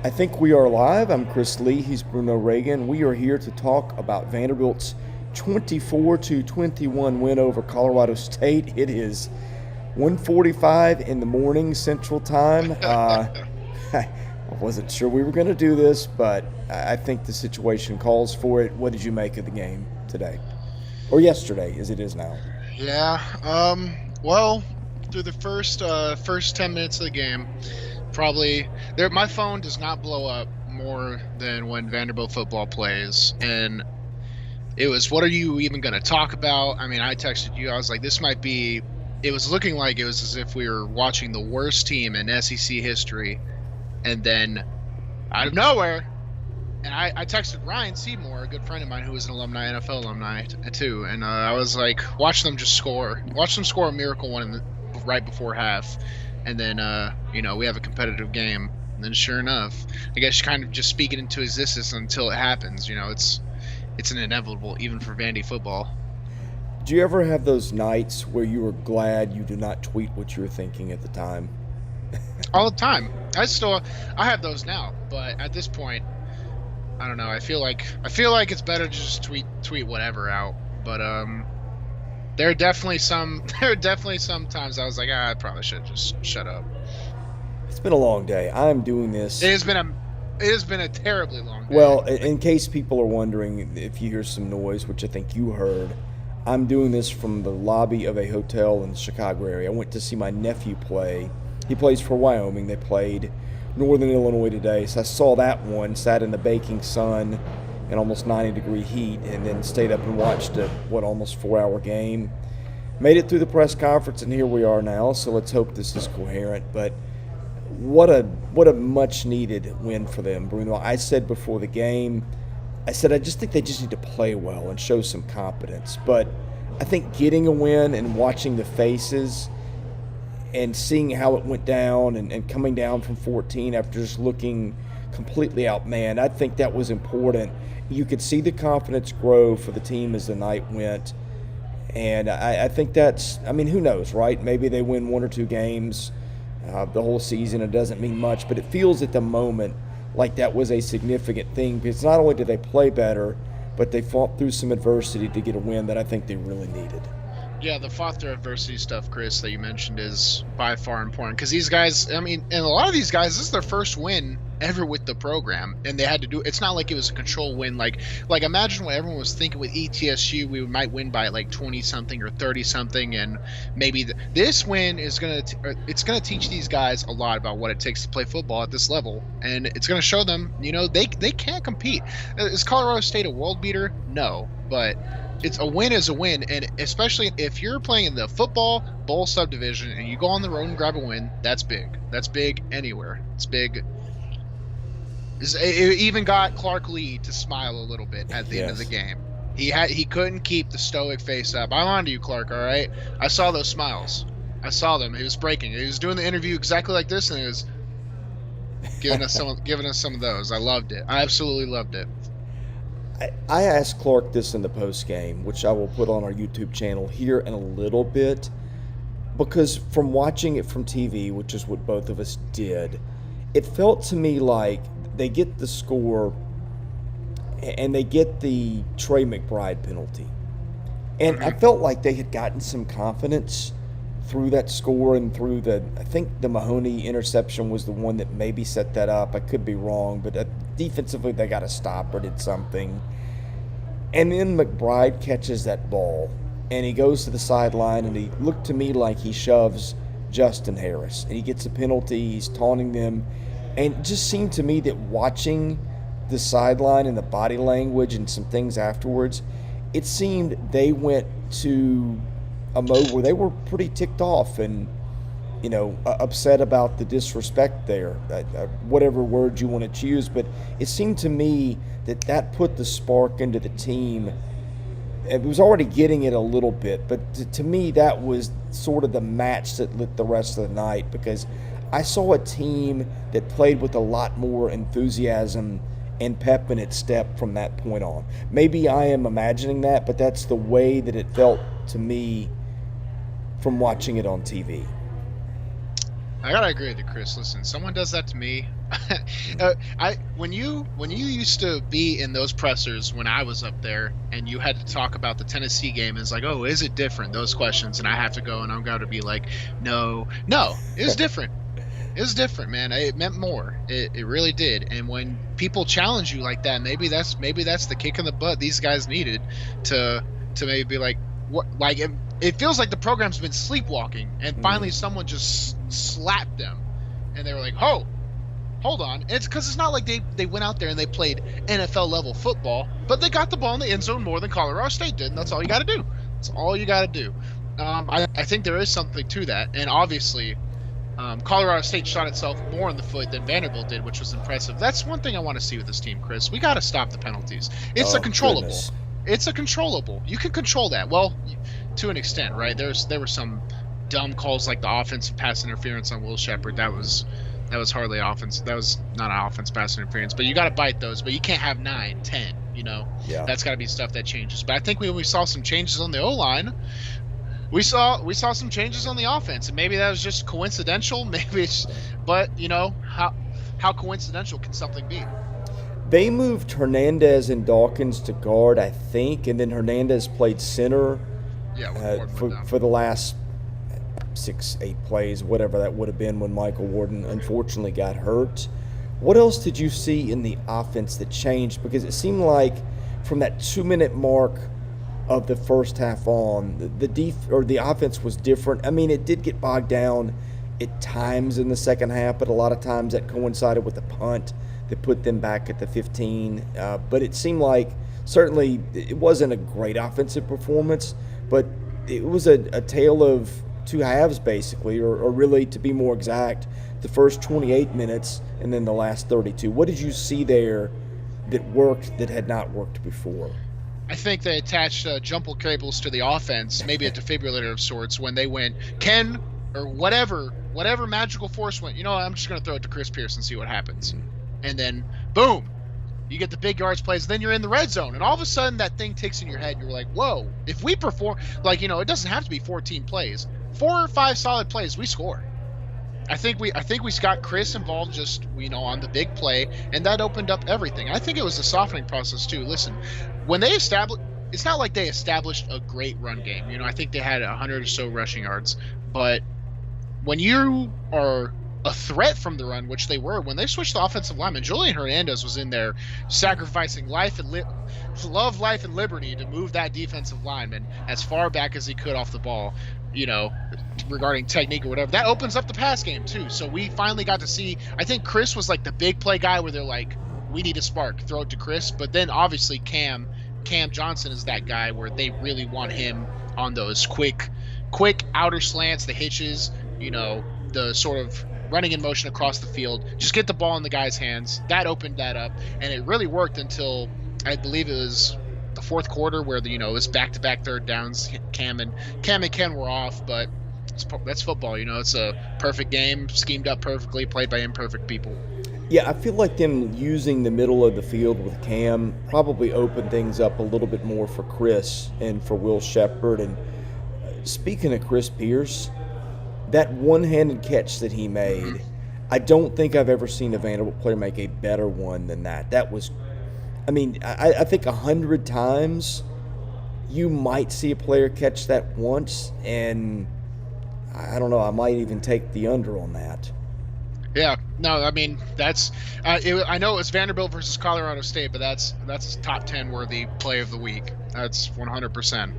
I think we are live. I'm Chris Lee. He's Bruno Reagan. We are here to talk about Vanderbilt's 24-21 win over Colorado State. It is 1:45 in the morning Central Time. I wasn't sure we were going to do this, but I think the situation calls for it. What did you make of the game today, or yesterday, as it is now? Yeah. Well, through the first 10 minutes of the game, probably my phone does not blow up more than when Vanderbilt football plays, and it was, what are you even going to talk about? I mean, I texted you. I was like, this might be. It was looking like it was as if we were watching the worst team in SEC history, and then out of nowhere. And I texted Ryan Seymour, a good friend of mine who was an NFL alumni too, and I was like, watch them score a miracle one right before half, and then we have a competitive game. And then sure enough, I guess kind of just speak it into existence until it happens. It's an inevitable even for Vandy football. Do you ever have those nights where you were glad you did not tweet what you were thinking at the time? All the time. I have those now, but at this point, I don't know. I feel like it's better to just tweet whatever out. But there are definitely some times I was like, I probably should just shut up. It's been a long day. I'm doing this. It has been a terribly long day. Well, in case people are wondering if you hear some noise, which I think you heard, I'm doing this from the lobby of a hotel in the Chicago area. I went to see my nephew play. He plays for Wyoming. They played Northern Illinois today, so I saw that one, sat in the baking sun in almost 90-degree heat, and then stayed up and watched a almost 4-hour game. Made it through the press conference, and here we are now, so let's hope this is coherent. But what a much-needed win for them, Bruno. I said before the game, I just think they just need to play well and show some competence. But I think getting a win and watching the faces and seeing how it went down and coming down from 14 after just looking completely outmanned, I think that was important. You could see the confidence grow for the team as the night went. And I think who knows, right? Maybe they win one or two games the whole season. It doesn't mean much, but it feels at the moment like that was a significant thing, because not only did they play better, but they fought through some adversity to get a win that I think they really needed. Yeah, the fought through adversity stuff, Chris, that you mentioned is by far important, because these guys, and a lot of these guys, this is their first win ever with the program, and they had to do. It's not like it was a control win. Like imagine what everyone was thinking with ETSU, we might win by like 20 something or 30 something, and maybe this win is gonna teach these guys a lot about what it takes to play football at this level, and it's gonna show them, they can't compete. Is Colorado State a world beater? No, but a win is a win, and especially if you're playing in the football bowl subdivision and you go on the road and grab a win, that's big. That's big anywhere. It's big. It even got Clark Lee to smile a little bit at the end of the game. He couldn't keep the stoic face up. I'm on to you, Clark. All right, I saw those smiles. I saw them. He was breaking. He was doing the interview exactly like this, and he was giving us some of those. I loved it. I absolutely loved it. I asked Clark this in the post game, which I will put on our YouTube channel here in a little bit, because from watching it from TV, which is what both of us did, it felt to me like they get the score and they get the Trey McBride penalty. And I felt like they had gotten some confidence through that score and through I think the Mahoney interception was the one that maybe set that up. I could be wrong, but defensively they got a stop or did something. And then McBride catches that ball, and he goes to the sideline, and he looked to me like he shoves Justin Harris, and he gets a penalty. He's taunting them, and it just seemed to me that watching the sideline and the body language and some things afterwards, it seemed they went to a mode where they were pretty ticked off and upset about the disrespect there, whatever word you want to choose. But it seemed to me that put the spark into the team. It was already getting it a little bit, but to me that was sort of the match that lit the rest of the night, because I saw a team that played with a lot more enthusiasm and pep in its step from that point on. Maybe I am imagining that, but that's the way that it felt to me from watching it on TV. I gotta agree with you, Chris. Listen, someone does that to me. When you used to be in those pressers when I was up there, and you had to talk about the Tennessee game, it's like, oh, is it different? Those questions, and I have to go, and I'm going to be like, no, it's different. It was different, man. It meant more. It really did. And when people challenge you like that, maybe that's the kick in the butt these guys needed to maybe be like, what? Like it feels like the program's been sleepwalking, and finally someone just slapped them, and they were like, oh, hold on. It's because it's not like they went out there and they played NFL level football, but they got the ball in the end zone more than Colorado State did, and that's all you got to do. That's all you got to do. I think there is something to that, and obviously. Colorado State shot itself more in the foot than Vanderbilt did, which was impressive. That's one thing I want to see with this team, Chris. We got to stop the penalties. It's a controllable. Goodness. It's a controllable. You can control that. Well, to an extent, right? There were some dumb calls like the offensive pass interference on Will Shepard. That was hardly offense. That was not an offense pass interference. But you got to bite those. But you can't have 9, 10. Yeah. That's got to be stuff that changes. But I think we saw some changes on the O-line. We saw some changes on the offense, and maybe that was just coincidental. Maybe it's, but how coincidental can something be? They moved Hernandez and Dawkins to guard, I think, and then Hernandez played center for the last 6-8 plays, whatever that would have been when Michael Warden unfortunately got hurt. What else did you see in the offense that changed? Because it seemed like from that 2-minute mark of the first half on, the offense was different. I mean, it did get bogged down at times in the second half, but a lot of times that coincided with the punt that put them back at the 15. But it seemed like certainly it wasn't a great offensive performance, but it was a tale of two halves basically, or really to be more exact, the first 28 minutes and then the last 32. What did you see there that worked that had not worked before? I think they attached jumble cables to the offense, maybe a defibrillator of sorts, when they went, Ken, or whatever magical force went, I'm just going to throw it to Chris Pierce and see what happens. And then, boom, you get the big yards plays, then you're in the red zone. And all of a sudden, that thing ticks in your head. You're like, whoa, if we perform, it doesn't have to be 14 plays. 4 or 5 solid plays, we score. I think we got Chris involved just on the big play, and that opened up everything. I think it was a softening process too. Listen, when they established, it's not like they established a great run game. I think they had 100 or so rushing yards, but when you are a threat from the run, which they were, when they switched the offensive lineman, Julian Hernandez was in there sacrificing life and life and liberty to move that defensive lineman as far back as he could off the ball. Regarding technique or whatever, that opens up the pass game too. So we finally got to see, I think Chris was like the big play guy where they're like, we need a spark, throw it to Chris. But then obviously Cam Johnson is that guy where they really want him on those quick outer slants, the hitches, the sort of running in motion across the field. Just get the ball in the guy's hands. That opened that up, and it really worked until I believe it was the fourth quarter where it was back-to-back third downs. Cam and Ken were off, but that's football. It's a perfect game, schemed up perfectly, played by imperfect people. Yeah, I feel like them using the middle of the field with Cam probably opened things up a little bit more for Chris and for Will Shepard. And speaking of Chris Pierce, that one-handed catch that he made, I don't think I've ever seen a Vanderbilt player make a better one than that. That was, I think 100 times you might see a player catch that once, and I don't know, I might even take the under on that. Yeah, no, that's I know it was Vanderbilt versus Colorado State, but that's a top 10 worthy play of the week. That's 100%.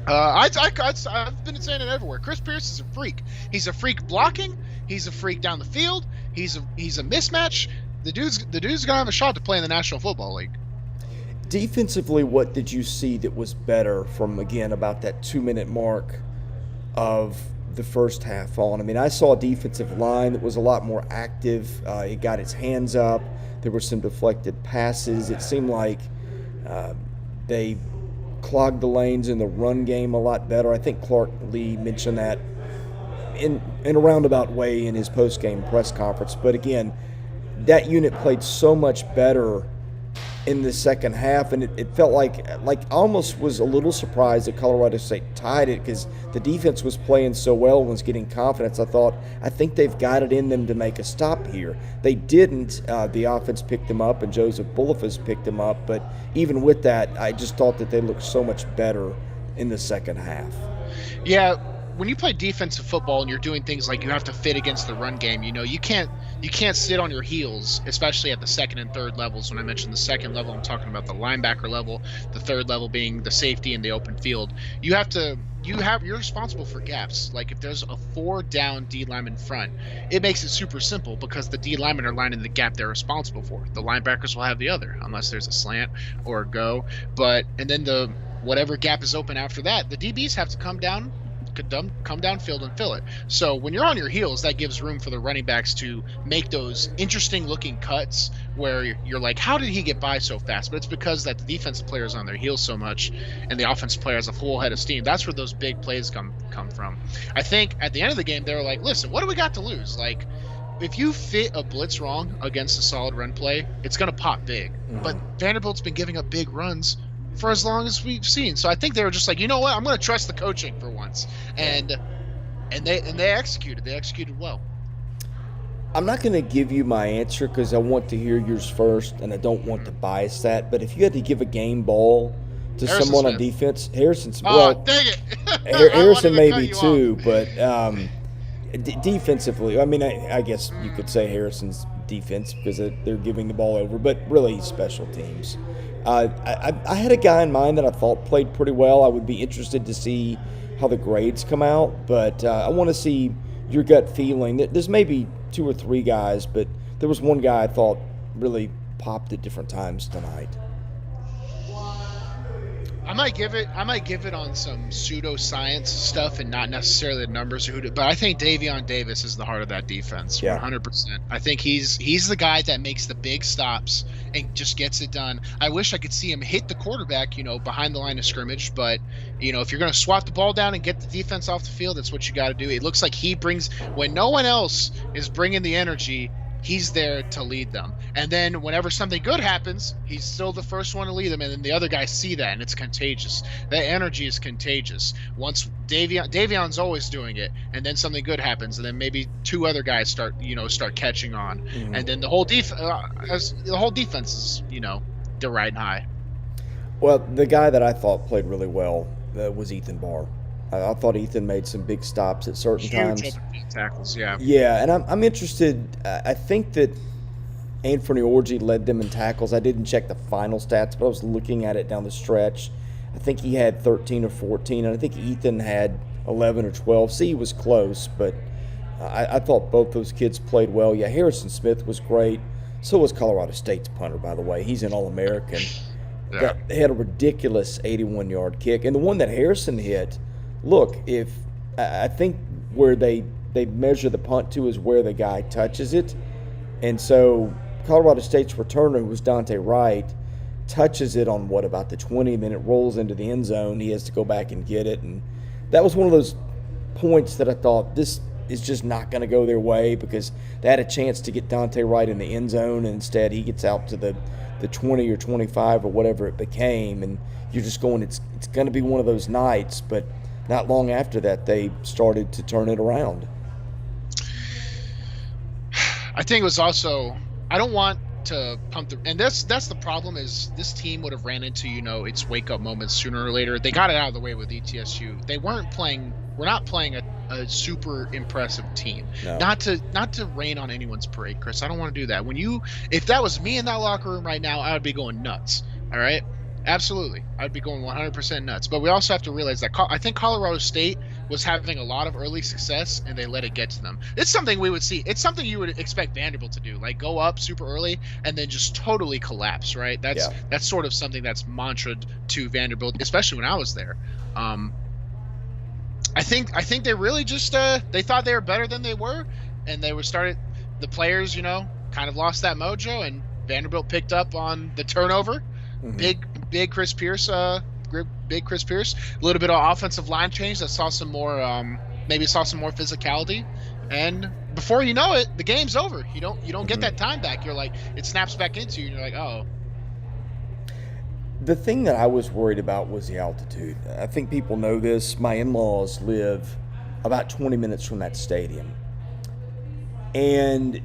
I've been saying it everywhere. Chris Pierce is a freak. He's a freak blocking. He's a freak down the field. He's a mismatch. The dude's gonna have a shot to play in the National Football League. Defensively, what did you see that was better from, again, about that 2-minute mark of the first half on? I saw a defensive line that was a lot more active. It got its hands up. There were some deflected passes. It seemed like they clogged the lanes in the run game a lot better. I think Clark Lee mentioned that in a roundabout way in his post-game press conference. But again, that unit played so much better in the second half, and it felt like I almost was a little surprised that Colorado State tied it because the defense was playing so well and was getting confidence. I think they've got it in them to make a stop here. They didn't. The offense picked them up, and Joseph Bullifus picked them up, but even with that, I just thought that they looked so much better in the second half. Yeah, when you play defensive football and you're doing things like you have to fit against the run game, you can't sit on your heels, especially at the second and third levels. When I mentioned the second level, I'm talking about the linebacker level, the third level being the safety in the open field. You're responsible for gaps. Like if there's a 4 down D lineman front, it makes it super simple because the D linemen are lining the gap they're responsible for. The linebackers will have the other, unless there's a slant or a go. And then whatever gap is open after that, the DBs have to come downfield and fill it. So when you're on your heels, that gives room for the running backs to make those interesting looking cuts where you're like, how did he get by so fast? But it's because that the defensive player is on their heels so much and the offensive player has a full head of steam. That's where those big plays come from. I think at the end of the game, they were like, listen, what do we got to lose? Like, if you fit a blitz wrong against a solid run play, it's going to pop big. Mm-hmm. But Vanderbilt's been giving up big runs for as long as we've seen. So I think they were just like, you know what, I'm going to trust the coaching for once. And they executed. They executed well. I'm not going to give you my answer because I want to hear yours first, and I don't want to bias that. But if you had to give a game ball to someone on defense, Harrison Smith. Oh, dang it. Harrison maybe too, but defensively, I mean, I guess you could say Harrison's defense because they're giving the ball over, but really special teams. I had a guy in mind that I thought played pretty well. I would be interested to see how the grades come out, but I want to see your gut feeling. There's maybe 2 or 3 guys, but there was one guy I thought really popped at different times tonight. I might give it on some pseudoscience stuff and not necessarily the numbers, but I think Davion Davis is the heart of that defense. Yeah. 100%. I think he's the guy that makes the big stops and just gets it done. I wish I could see him hit the quarterback, behind the line of scrimmage, but if you're going to swat the ball down and get the defense off the field, that's what you got to do. It looks like he brings, when no one else is bringing the energy, he's there to lead them. And then whenever something good happens, he's still the first one to lead them, and then the other guys see that, and it's contagious. That energy is contagious. Once Davion's always doing it, and then something good happens, and then maybe 2 other guys start catching on. Mm-hmm. And then the whole defense is, they're riding high. Well, the guy that I thought played really well was Ethan Barr. I thought Ethan made some big stops at certain times. Huge tackles, yeah. Yeah, and I'm interested. I think that Anthony Orji led them in tackles. I didn't check the final stats, but I was looking at it down the stretch. I think he had 13 or 14, and I think Ethan had 11 or 12. See, he was close, but I thought both those kids played well. Yeah, Harrison Smith was great. So was Colorado State's punter, by the way. He's an All-American. Yeah. He had a ridiculous 81-yard kick. And the one that Harrison hit, look, I think where they measure the punt to is where the guy touches it. And so Colorado State's returner, who was Dante Wright, touches it on about the 20, and then it rolls into the end zone. He has to go back and get it. And that was one of those points that I thought, this is just not going to go their way, because they had a chance to get Dante Wright in the end zone, and instead he gets out to the 20 or 25 or whatever it became. And you're just going, it's going to be one of those nights. But not long after that, they started to turn it around. I think it was also, I don't want to pump and that's the problem, is this team would have ran into its wake up moments sooner or later. They got it out of the way with ETSU. We're not playing a super impressive team. No. Not to rain on anyone's parade, Chris. I don't want to do that. If that was me in that locker room right now, I would be going nuts. All right, absolutely, I'd be going 100% nuts. But we also have to realize that I think Colorado State was having a lot of early success, and they let it get to them. It's something we would see. It's something you would expect Vanderbilt to do, like go up super early and then just totally collapse, right? That's sort of something that's mantraed to Vanderbilt, especially when I was there. I think they really just they thought they were better than they were, and the players kind of lost that mojo, and Vanderbilt picked up on the turnover. Mm-hmm. Big Chris Pierce. Big Chris Pierce, a little bit of offensive line change that saw some more physicality, and before you know it, the game's over. You don't get that time back. You're like, it snaps back into you, and you're like, oh, The thing that I was worried about was the altitude. I think people know this. My in-laws live about 20 minutes from that stadium. And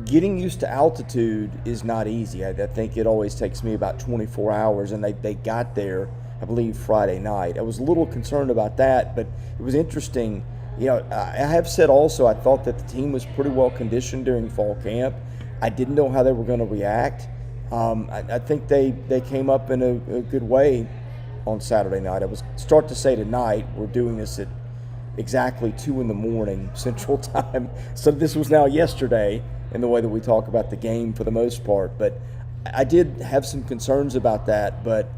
getting used to altitude is not easy. I think it always takes me about 24 hours, and they got there, I believe, Friday night. I was a little concerned about that, but it was interesting. I have said also I thought that the team was pretty well conditioned during fall camp. I didn't know how they were going to react. I think they came up in a good way on Saturday night. I was start to say tonight, we're doing this at exactly 2 in the morning Central Time. So this was now yesterday in the way that we talk about the game for the most part. But I did have some concerns about that, but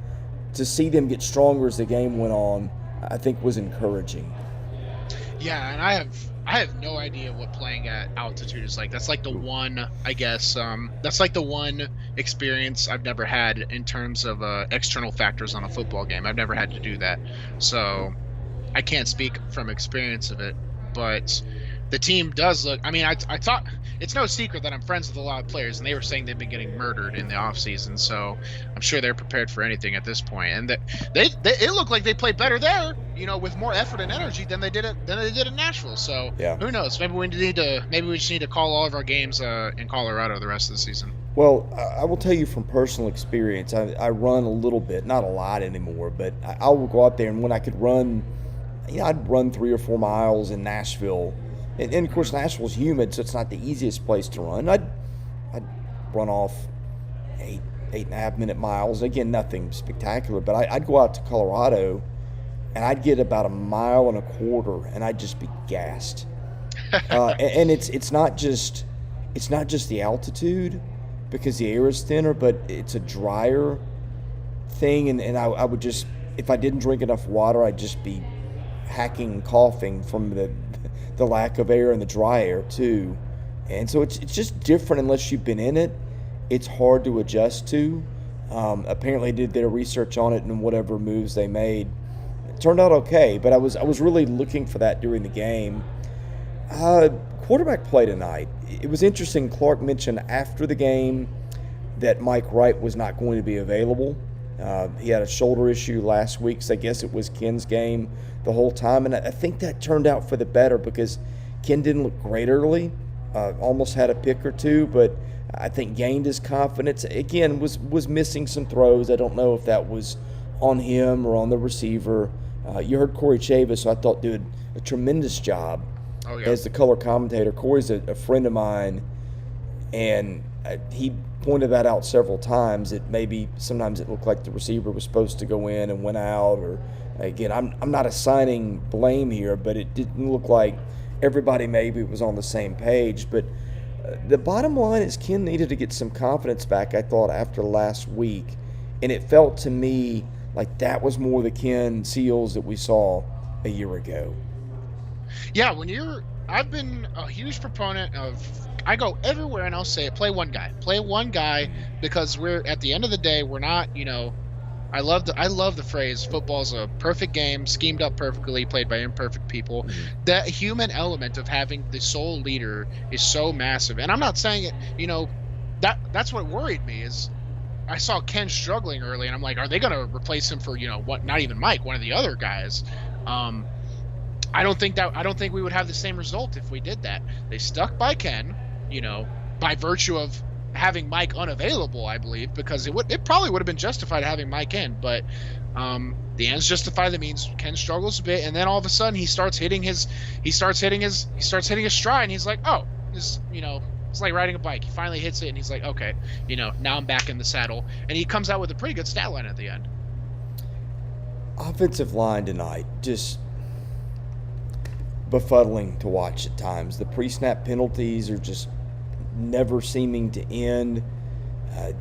to see them get stronger as the game went on, I think was encouraging. Yeah, and I have no idea what playing at altitude is like. That's like the one, I guess, that's like the one experience I've never had in terms of external factors on a football game. I've never had to do that. So I can't speak from experience of it, but the team does look. I mean, I thought it's no secret that I'm friends with a lot of players, and they were saying they've been getting murdered in the offseason, so I'm sure they're prepared for anything at this point. And it looked like they played better there, with more effort and energy than they did in Nashville. So Yeah. Who knows? Maybe we just need to call all of our games in Colorado the rest of the season. Well, I will tell you from personal experience, I run a little bit, not a lot anymore, but I will go out there, and when I could run, I'd run 3 or 4 miles in Nashville. And of course, Nashville's humid, so it's not the easiest place to run. I'd run off 8.5 minute miles. Again, nothing spectacular, but I'd go out to Colorado, and I'd get about 1.25 miles, and I'd just be gassed. And it's not just the altitude, because the air is thinner, but it's a drier thing, and I would just, if I didn't drink enough water, I'd just be hacking and coughing from the lack of air and the dry air too. And so it's just different unless you've been in it. It's hard to adjust to. Apparently did their research on it, and whatever moves they made, it turned out okay, but I was really looking for that during the game. Quarterback play tonight, it was interesting. Clark mentioned after the game that Mike Wright was not going to be available. He had a shoulder issue last week, so I guess it was Ken's game the whole time. And I think that turned out for the better, because Ken didn't look great early, almost had a pick or two, but I think gained his confidence. Again, was missing some throws. I don't know if that was on him or on the receiver. You heard Corey Chavis, who I thought did a tremendous job as the color commentator. Corey's a friend of mine, and he pointed that out several times. That maybe sometimes it looked like the receiver was supposed to go in and went out, or again, I'm not assigning blame here, but it didn't look like everybody maybe was on the same page. But the bottom line is Ken needed to get some confidence back, I thought, after last week, and it felt to me like that was more the Ken Seals that we saw a year ago. Yeah, I've been a huge proponent of, I go everywhere and I'll say it, play one guy, because we're, at the end of the day, we're not, I love the phrase, football's a perfect game, schemed up perfectly, played by imperfect people. Mm-hmm. That human element of having the sole leader is so massive. And I'm not saying it, that's what worried me, is I saw Ken struggling early, and I'm like, are they going to replace him for, not even Mike, one of the other guys? I don't think we would have the same result if we did that. They stuck by Ken, by virtue of having Mike unavailable, I believe, because it probably would have been justified having Mike in, but the ends justify the means. Ken struggles a bit, and then all of a sudden he starts hitting his stride, and he's like, oh, this, it's like riding a bike. He finally hits it, and he's like, okay, now I'm back in the saddle, and he comes out with a pretty good stat line at the end. Offensive line tonight, just befuddling to watch at times. The pre-snap penalties are just never seeming to end. It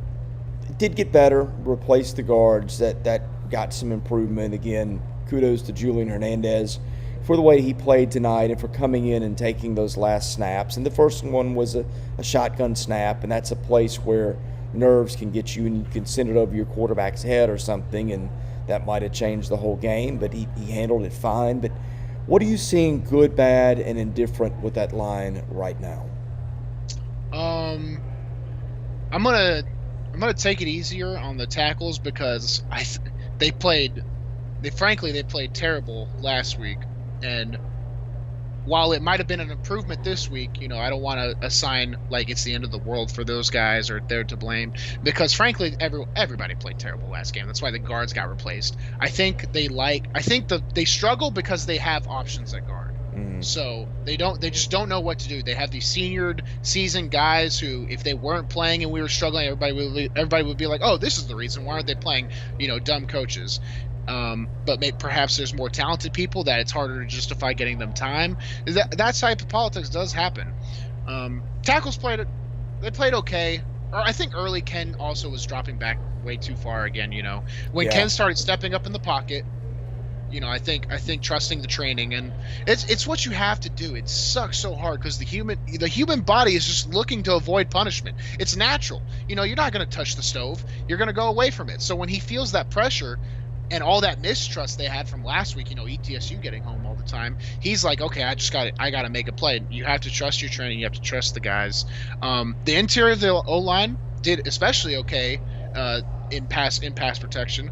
did get better, replaced the guards. That got some improvement. Again, kudos to Julian Hernandez for the way he played tonight and for coming in and taking those last snaps. And the first one was a shotgun snap, and that's a place where nerves can get you, and you can send it over your quarterback's head or something, and that might have changed the whole game, but he handled it fine. But what are you seeing good, bad, and indifferent with that line right now? I'm gonna I'm gonna take it easier on the tackles because they played they played terrible last week, and while it might have been an improvement this week, I don't want to assign like it's the end of the world for those guys or they're to blame, because frankly, everybody played terrible last game. That's why the guards got replaced. I think they struggle because they have options at guard. So they just don't know what to do. They have these seasoned guys who, if they weren't playing and we were struggling, everybody would be like, oh, this is the reason. Why aren't they playing? Dumb coaches. But perhaps there's more talented people that it's harder to justify getting them time. That type of politics does happen. Tackles played okay. Or I think early Ken also was dropping back way too far again. When Ken started stepping up in the pocket, I think trusting the training, and it's what you have to do. It sucks so hard because the human body is just looking to avoid punishment. It's natural. You're not going to touch the stove. You're going to go away from it. So when he feels that pressure and all that mistrust they had from last week, ETSU getting home all the time, he's like, okay, I got to make a play. You have to trust your training. You have to trust the guys. The interior of the O-line did especially okay in pass protection.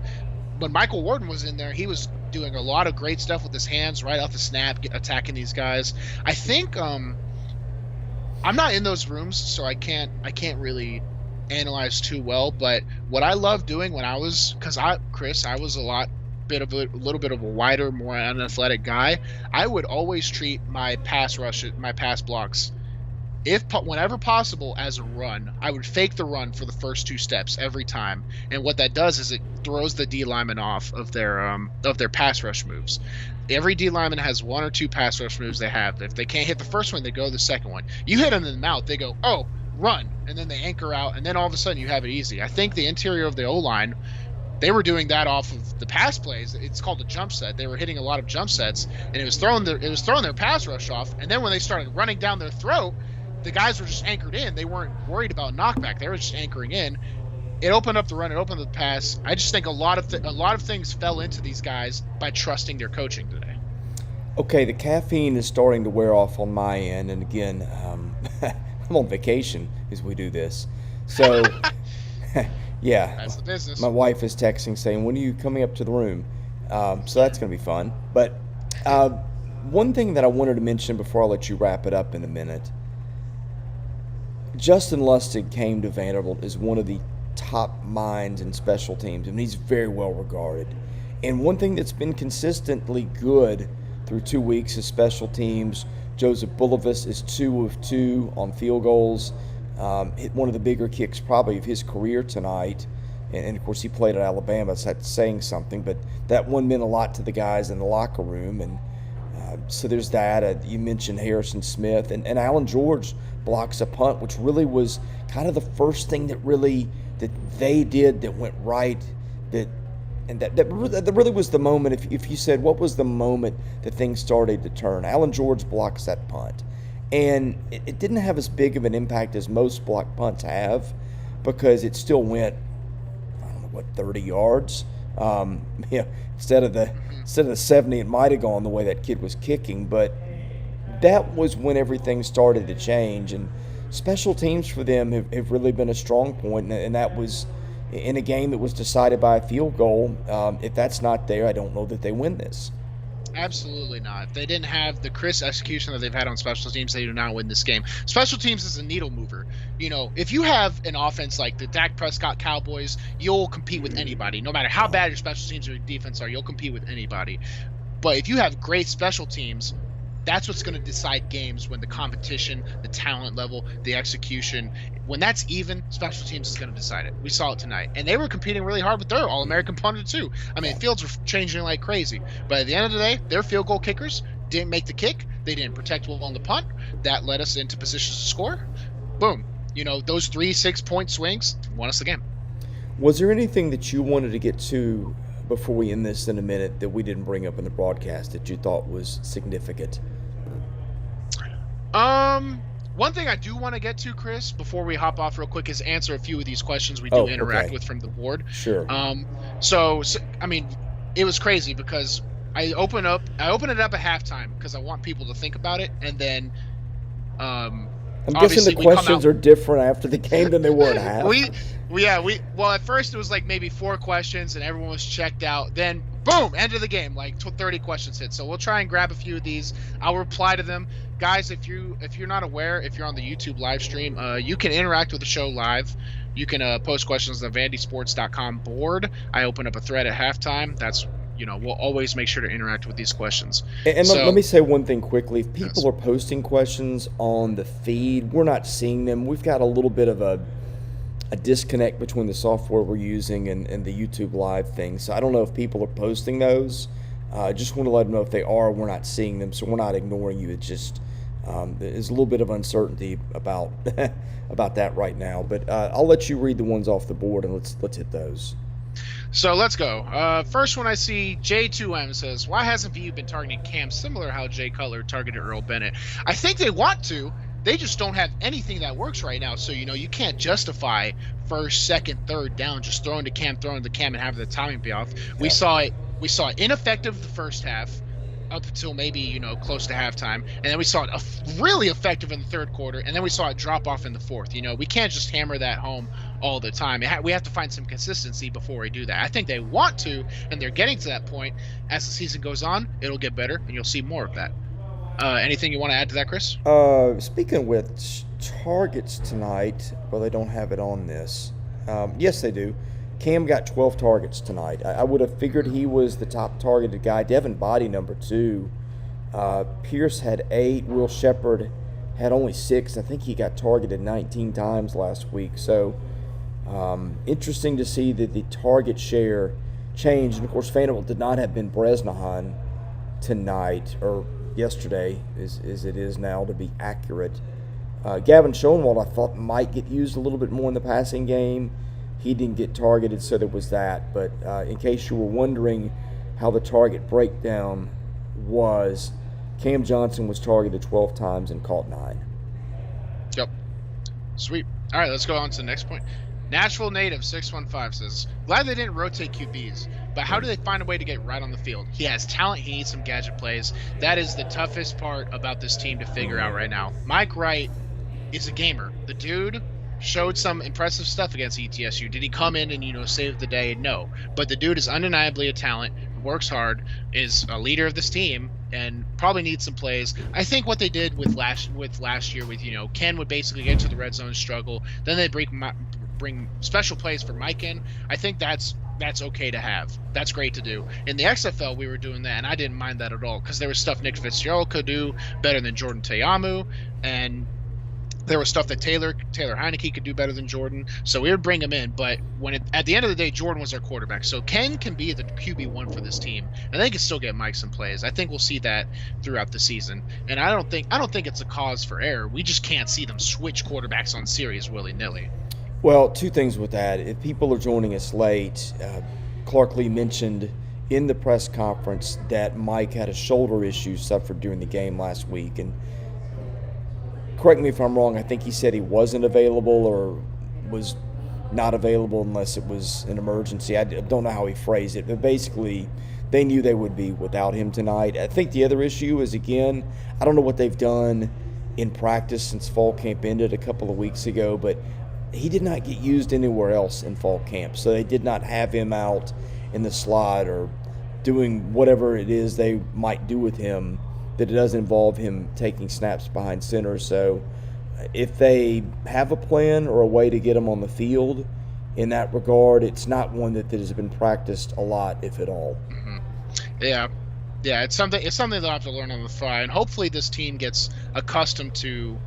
When Michael Warden was in there, he was doing a lot of great stuff with his hands right off the snap, attacking these guys. I think I'm not in those rooms, so I can't really analyze too well, but what I loved doing when I was a little bit of a wider, more unathletic guy, I would always treat my pass blocks, whenever possible, as a run. I would fake the run for the first 2 steps every time, and what that does is it throws the D lineman off of their pass rush moves. Every D lineman has 1 or 2 pass rush moves they have. If they can't hit the first one, they go to the second one. You hit them in the mouth, they go, oh, run, and then they anchor out, and then all of a sudden you have it easy. I think the interior of the O-line, they were doing that off of the pass plays. It's called a jump set. They were hitting a lot of jump sets, and it was throwing their pass rush off. And then when they started running down their throat, the guys were just anchored in. They weren't worried about knockback. They were just anchoring in. It opened up the run. It opened up the pass. I just think a lot of things fell into these guys by trusting their coaching today. Okay, the caffeine is starting to wear off on my end, and again, I'm on vacation as we do this. So, yeah. That's the business. My wife is texting saying, when are you coming up to the room? So that's going to be fun. But one thing that I wanted to mention before I let you wrap it up in a minute, Justin Lustig came to Vanderbilt as one of the top minds in special teams, and he's very well regarded. And one thing that's been consistently good through 2 weeks is special teams. Joseph Bulovas is 2 of 2 on field goals. Hit one of the bigger kicks probably of his career tonight. And of course, he played at Alabama, so that's saying something. But that one meant a lot to the guys in the locker room. And so there's that. You mentioned Harrison Smith. And Alan George blocks a punt, which really was kind of the first thing that they did that went right. That really was the moment. If you said, what was the moment that things started to turn? Alan George blocks that punt. And it didn't have as big of an impact as most block punts have, because it still went, 30 yards? Instead of the 70, it might have gone the way that kid was kicking. But that was when everything started to change. And special teams for them have really been a strong point, and that was in a game that was decided by a field goal. If that's not there, I don't know that they win this. Absolutely not. If they didn't have the crisp execution that they've had on special teams, they do not win this game. Special teams is a needle mover. If you have an offense like the Dak Prescott Cowboys, you'll compete with anybody. No matter how bad your special teams or your defense are, you'll compete with anybody. But if you have great special teams, that's what's going to decide games, when the competition, the talent level, the execution, when that's even, special teams is going to decide it. We saw it tonight. And they were competing really hard with their All-American punter, too. I mean, fields were changing like crazy. But at the end of the day, their field goal kickers didn't make the kick. They didn't protect well on the punt. That led us into positions to score. Boom. Those 3 6-point swings won us the game. Was there anything that you wanted to get to before we end this in a minute that we didn't bring up in the broadcast that you thought was significant? One thing I do want to get to, Chris, before we hop off real quick, is answer a few of these questions we do interact with from the board. Sure. So I mean, it was crazy because I open it up at halftime because I want people to think about it, and then I'm guessing Obviously, the we come questions out. are different after the game than they were at half. Well, at first it was like maybe 4 questions and everyone was checked out. Then boom, end of the game, like 30 questions hit. So we'll try and grab a few of these. I'll reply to them. Guys, if you're not aware, if you're on the YouTube live stream, you can interact with the show live. You can post questions on the VandySports.com board. I open up a thread at halftime. That's, we'll always make sure to interact with these questions. And So, let me say one thing quickly. If people Yes. are posting questions on the feed, we're not seeing them. We've got a little bit of a disconnect between the software we're using and the YouTube live thing. So I don't know if people are posting those. I just want to let them know if they are, we're not seeing them. So we're not ignoring you. It's just there's a little bit of uncertainty about about that right now. But I'll let you read the ones off the board, and let's hit those. So let's go. First one I see, J2M says, why hasn't VU been targeting Cam similar to how Jay Cutler targeted Earl Bennett? I think they want to. They just don't have anything that works right now. So, you can't justify first, second, third down, just throwing to Cam, and having the timing be off. We saw it ineffective the first half up until maybe, close to halftime. And then we saw it really effective in the third quarter. And then we saw it drop off in the fourth. We can't just hammer that home all the time. We have to find some consistency before we do that. I think they want to, and they're getting to that point. As the season goes on, it'll get better, and you'll see more of that. Anything you want to add to that, Chris? Speaking with targets tonight, well, they don't have it on this. Yes, they do. Cam got 12 targets tonight. I would have figured he was the top targeted guy. Devin Body, number 2. Pierce had 8. Will Shepard had only 6. I think he got targeted 19 times last week. So interesting to see that the target share changed. And, of course, Vanderbilt did not have Ben Bresnahan tonight, or yesterday, as it is now, to be accurate. Gavin Schoenwald, I thought, might get used a little bit more in the passing game. He didn't get targeted, so there was that. But in case you were wondering how the target breakdown was, Cam Johnson was targeted 12 times and caught 9. Yep. Sweet. All right, let's go on to the next point. Nashville native 615 says, glad they didn't rotate QBs, but how do they find a way to get right on the field? He has talent. He needs some gadget plays. That is the toughest part about this team to figure out right now. Mike Wright is a gamer. The dude showed some impressive stuff against ETSU. Did he come in and, save the day? No. But the dude is undeniably a talent, works hard, is a leader of this team, and probably needs some plays. I think what they did with last year with, Ken would basically get to the red zone, struggle. Then they bring special plays for Mike in. I think that's okay to have. That's great to do. In the XFL, we were doing that, and I didn't mind that at all because there was stuff Nick Fitzgerald could do better than Jordan Teamu, and there was stuff that Taylor Heineke could do better than Jordan. So we would bring him in, but at the end of the day, Jordan was our quarterback. So Ken can be the QB1 for this team, and they can still get Mike some plays. I think we'll see that throughout the season. And I don't think it's a cause for error. We just can't see them switch quarterbacks on series willy-nilly. Well, 2 things with that. If people are joining us late, Clark Lee mentioned in the press conference that Mike had a shoulder issue suffered during the game last week. And correct me if I'm wrong, I think he said he wasn't available or was not available unless it was an emergency. I don't know how he phrased it, but basically they knew they would be without him tonight. I think the other issue is, again, I don't know what they've done in practice since fall camp ended a couple of weeks ago, but he did not get used anywhere else in fall camp. So they did not have him out in the slot or doing whatever it is they might do with him that it doesn't involve him taking snaps behind center. So if they have a plan or a way to get him on the field in that regard, it's not one that has been practiced a lot, if at all. Mm-hmm. Yeah, it's something they'll have to learn on the fly, and hopefully this team gets accustomed to,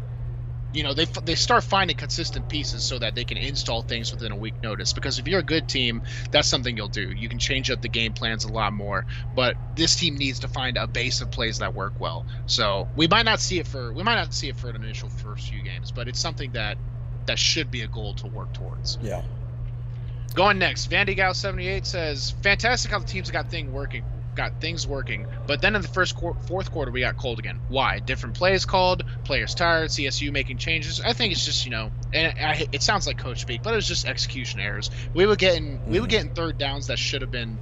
they start finding consistent pieces so that they can install things within a week notice. Because if you're a good team, that's something you'll do. You can change up the game plans a lot more. But this team needs to find a base of plays that work well. So we might not see it for an initial first few games, but it's something that should be a goal to work towards. Yeah. Going next, VandyGal78 says, fantastic how the team's got things working. got things working. But then in the fourth quarter, we got cold again. Why? Different plays called, players tired, CSU making changes. I think it's just, and it sounds like coach speak, but it was just execution errors. We were getting third downs that should have been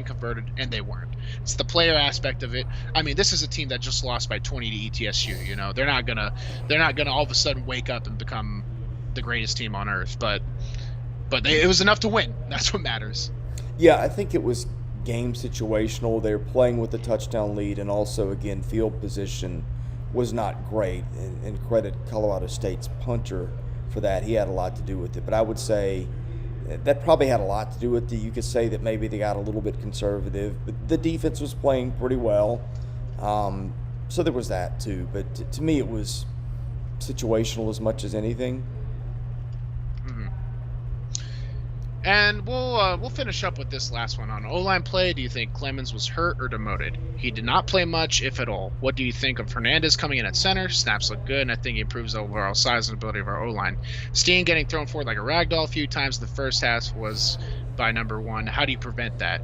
converted, and they weren't. It's the player aspect of it. I mean, this is a team that just lost by 20 to ETSU. They're not gonna all of a sudden wake up and become the greatest team on earth, but it was enough to win. That's what matters. Yeah, I think it was game situational. They were playing with a touchdown lead, and also, again, field position was not great. And credit Colorado State's punter for that. He had a lot to do with it. But I would say that probably had a lot to do with it. You could say that maybe they got a little bit conservative. But the defense was playing pretty well. So there was that, too. But to me, it was situational as much as anything. And we'll finish up with this last one. On O-line play, do you think Clemens was hurt or demoted? He did not play much, if at all. What do you think of Hernandez coming in at center? Snaps look good, and I think he improves the overall size and ability of our O-line. Steen getting thrown forward like a ragdoll a few times the first half was by number one. How do you prevent that?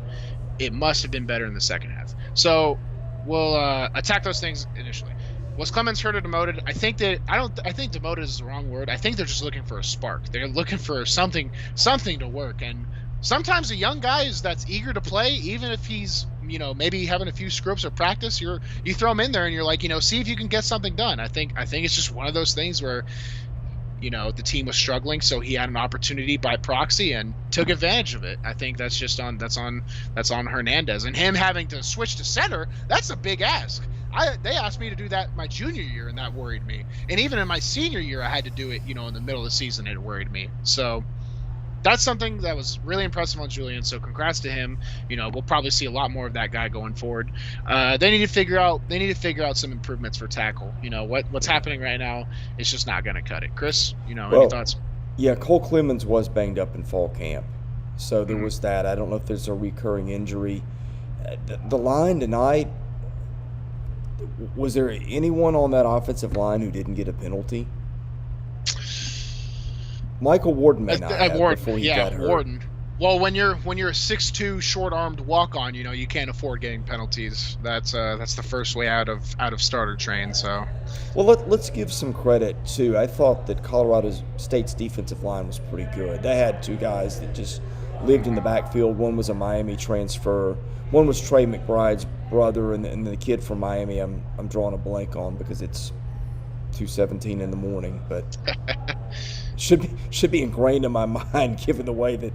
It must have been better in the second half. So we'll attack those things initially. Was Clemens hurt or demoted? I think demoted is the wrong word. I think they're just looking for a spark. They're looking for something to work. And sometimes a young guy that's eager to play, even if he's, maybe having a few screw-ups or practice, you throw him in there and you're like, see if you can get something done. I think it's just one of those things where, the team was struggling, so he had an opportunity by proxy and took advantage of it. I think that's just on Hernandez, and him having to switch to center. That's a big ask. They asked me to do that my junior year, and that worried me. And even in my senior year, I had to do it, in the middle of the season. It worried me. So that's something that was really impressive on Julian. So congrats to him. We'll probably see a lot more of that guy going forward. They need to figure out some improvements for tackle. What's happening right now is just not going to cut it. Chris, any thoughts? Yeah, Cole Clemens was banged up in fall camp, so there was that. I don't know if there's a recurring injury. The line tonight. Was there anyone on that offensive line who didn't get a penalty? Michael Warden may not have before he got hurt. Warden. Well, when you're a 6'2" short-armed walk-on, you can't afford getting penalties. That's the first way out of starter train. So, well, let's give some credit too. I thought that Colorado State's defensive line was pretty good. They had two guys that just lived in the backfield. One was a Miami transfer. One was Trey McBride's brother, and the kid from Miami I'm drawing a blank on because it's 2:17 in the morning, but should be ingrained in my mind given the way that it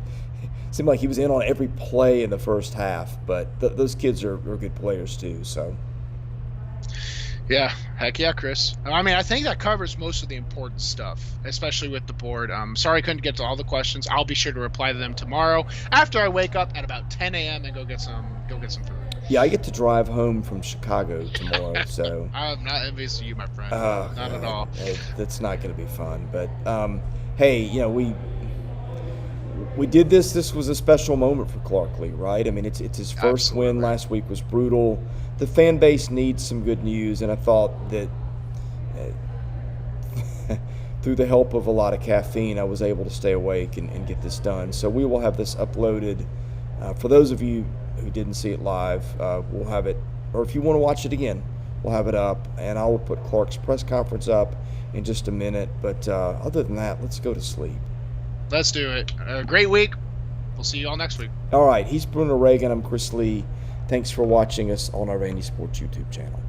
seemed like he was in on every play in the first half. But those kids are good players too. So. Yeah, heck yeah, Chris. I mean, I think that covers most of the important stuff, especially with the board. Sorry I couldn't get to all the questions. I'll be sure to reply to them tomorrow after I wake up at about 10 a.m. and go get some food. Yeah, I get to drive home from Chicago tomorrow, so I'm not envious of you, my friend. Not at all. That's not going to be fun. But hey, we did this. This was a special moment for Clark Lee, right? I mean, it's his first win. Last week was brutal. The fan base needs some good news, and I thought that through the help of a lot of caffeine, I was able to stay awake and get this done. So we will have this uploaded. For those of you who didn't see it live, we'll have it, or if you want to watch it again, we'll have it up, and I will put Clark's press conference up in just a minute. But other than that, let's go to sleep. Let's do it. Great week. We'll see you all next week. All right. He's Bruno Reagan. I'm Chris Lee. Thanks for watching us on our VandySports YouTube channel.